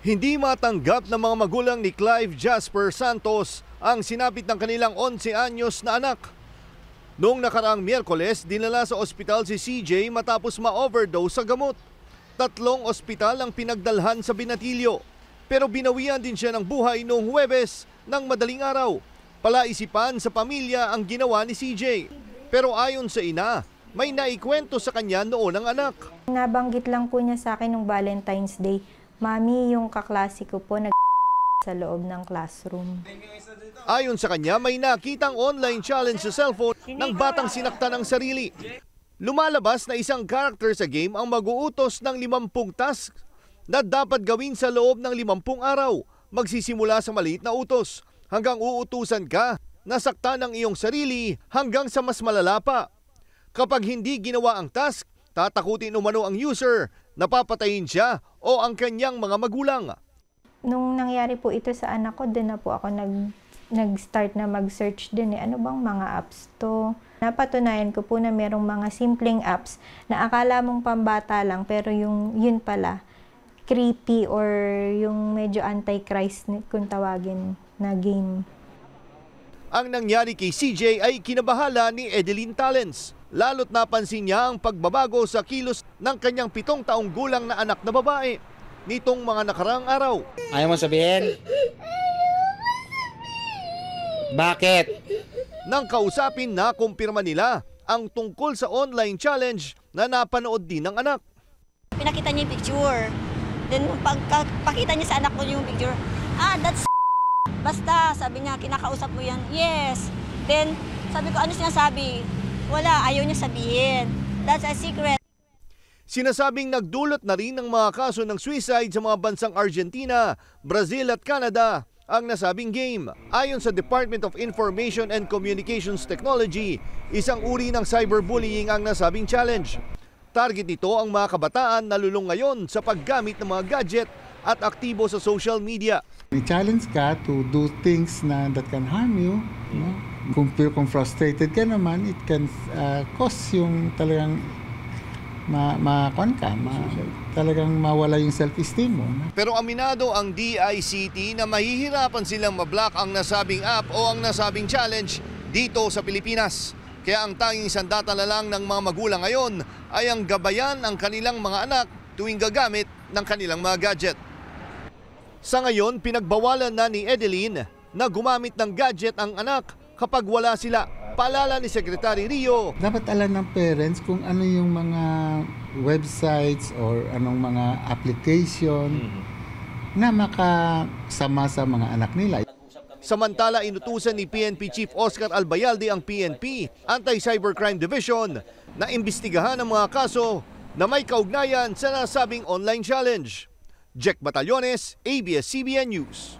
Hindi matanggap ng mga magulang ni Clive Jasper Santos ang sinapit ng kanilang 11 anyos na anak. Noong nakaraang Miyerkules, dinala sa ospital si CJ matapos ma-overdose sa gamot. 3 ospital ang pinagdalhan sa Binatilyo, pero binawian din siya ng buhay noong Huwebes ng madaling araw. Palaisipan sa pamilya ang ginawa ni CJ. Pero ayon sa ina, may naikwento sa kanya noon ang anak. Nabanggit lang po niya sa akin nung Valentine's Day, Mami, yung kaklase ko po sa loob ng classroom. Ayon sa kanya, may nakitang online challenge sa cellphone ng batang sinakta ng sarili. Lumalabas na isang character sa game ang mag-uutos ng 50 tasks na dapat gawin sa loob ng 50 araw. Magsisimula sa maliit na utos hanggang uutusan ka na saktan ang iyong sarili hanggang sa mas malala pa. Kapag hindi ginawa ang task, tatakutin umano ang user, napapatayin siya o ang kanyang mga magulang. Nung nangyari po ito sa anak ko, din na po ako nag-start na mag-search din ano bang mga apps to. Napatunayan ko po na merong mga simpleng apps na akala mong pambata lang pero yun pala creepy or yung medyo anti-Christ kung tawagin na game. Ang nangyari kay CJ ay kinabahala ni Edeline Talents. Lalo't napansin niya ang pagbabago sa kilos ng kanyang 7 taong gulang na anak na babae nitong mga nakaraang araw. Ayaw mo sabihin? Bakit? Nang kausapin na kumpirma nila ang tungkol sa online challenge na napanood din ng anak. Pinakita niya yung picture. Then pagpakita niya sa anak ko yung picture, that's basta, sabi niya, kinakausap mo yan. Yes. Then, sabi ko, ano sinasabi? Wala, ayaw niya sabihin. That's a secret. Sinasabing nagdulot na rin ng mga kaso ng suicide sa mga bansang Argentina, Brazil at Canada ang nasabing game. Ayon sa Department of Information and Communications Technology, isang uri ng cyberbullying ang nasabing challenge. Target nito ang mga kabataan na lulong ngayon sa paggamit ng mga gadget at aktibo sa social media. I-challenge ka to do things that can harm you. No? Kung frustrated ka naman, it can cause yung talagang talagang mawala yung self-esteem mo. No? Pero aminado ang DICT na mahihirapan silang mablock ang nasabing app o ang nasabing challenge dito sa Pilipinas. Kaya ang tanging sandata na lang ng mga magulang ngayon ay ang gabayan ang kanilang mga anak tuwing gagamit ng kanilang mga gadget. Sa ngayon, pinagbawalan na ni Edeline na gumamit ng gadget ang anak kapag wala sila. Paalala ni Secretary Rio. Dapat alam ng parents kung ano yung mga websites or anong mga application na makasama sa mga anak nila. Samantala, inutusan ni PNP Chief Oscar Albayalde ang PNP Anti-Cybercrime Division na imbestigahan ang mga kaso na may kaugnayan sa nasabing online challenge. Jack Batallones, ABS-CBN News.